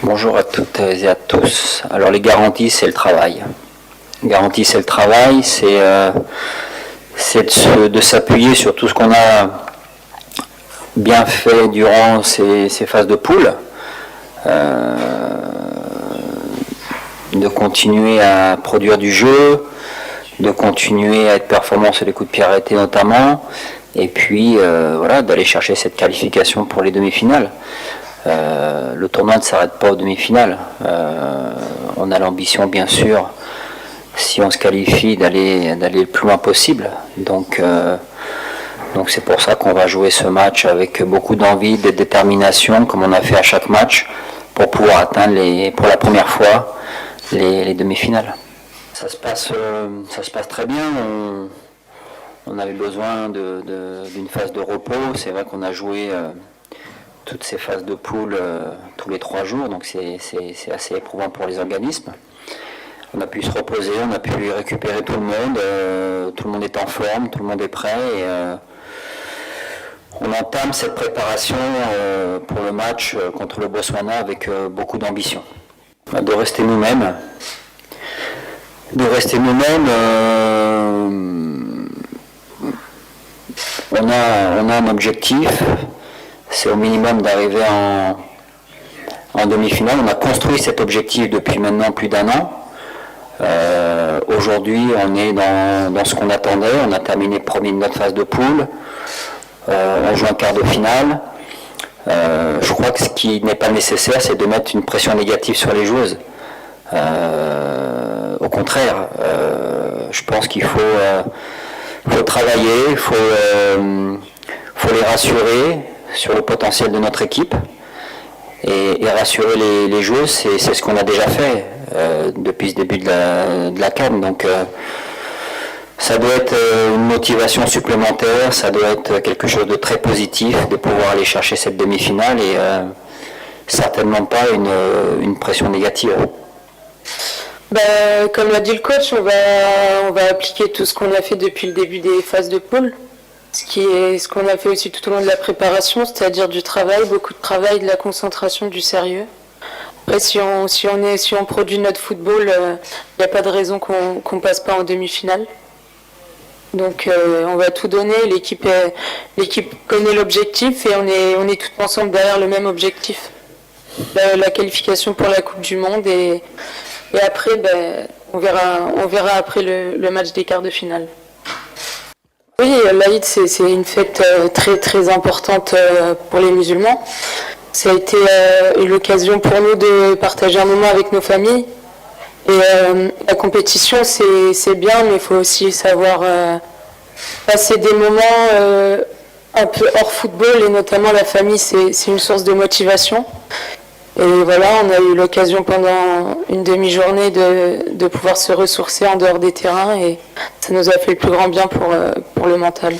Bonjour à toutes et à tous. Alors les garanties, c'est le travail. Garantie, c'est le travail, c'est de s'appuyer sur tout ce qu'on a bien fait durant ces phases de poule, de continuer à produire du jeu, de continuer à être performant sur les coups de pied arrêtés notamment, et puis voilà, d'aller chercher cette qualification pour les demi-finales. Le tournoi ne s'arrête pas aux demi-finales. On a l'ambition, bien sûr, si on se qualifie, d'aller le plus loin possible. Donc c'est pour ça qu'on va jouer ce match avec beaucoup d'envie, de détermination, comme on a fait à chaque match, pour pouvoir atteindre pour la première fois les demi-finales. Ça se passe très bien. On avait besoin d'une phase de repos. C'est vrai qu'on a joué toutes ces phases de poule tous les 3 jours, donc c'est assez éprouvant pour les organismes. On a pu se reposer, on a pu récupérer tout le monde est en forme, tout le monde est prêt, et on entame cette préparation pour le match contre le Botswana avec beaucoup d'ambition. De rester nous-mêmes. On a un objectif. C'est au minimum d'arriver en demi-finale. On a construit cet objectif depuis maintenant plus d'1 an. Aujourd'hui, on est dans ce qu'on attendait. On a terminé premier de notre phase de poule. On joue un quart de finale. Je crois que ce qui n'est pas nécessaire, c'est de mettre une pression négative sur les joueuses. Au contraire, je pense qu'il faut travailler, il faut les rassurer sur le potentiel de notre équipe et rassurer les joueuses, c'est ce qu'on a déjà fait depuis ce début de la CAN. Donc ça doit être une motivation supplémentaire, ça doit être quelque chose de très positif de pouvoir aller chercher cette demi-finale et certainement pas une pression négative. Comme l'a dit le coach, on va appliquer tout ce qu'on a fait depuis le début des phases de poule. Ce qu'on a fait aussi tout au long de la préparation, c'est-à-dire du travail, beaucoup de travail, de la concentration, du sérieux. Après, si on produit notre football, il n'y a pas de raison qu'on passe pas en demi-finale. Donc on va tout donner, l'équipe connaît l'objectif et on est tous ensemble derrière le même objectif. La qualification pour la Coupe du Monde et après, on verra après le match des quarts de finale. Oui, l'Aïd, c'est une fête très très importante pour les musulmans. Ça a été l'occasion pour nous de partager un moment avec nos familles. Et la compétition, c'est bien, mais il faut aussi savoir passer des moments un peu hors football, et notamment la famille, c'est une source de motivation. Et voilà, on a eu l'occasion pendant une demi-journée de pouvoir se ressourcer en dehors des terrains et ça nous a fait le plus grand bien pour le mental.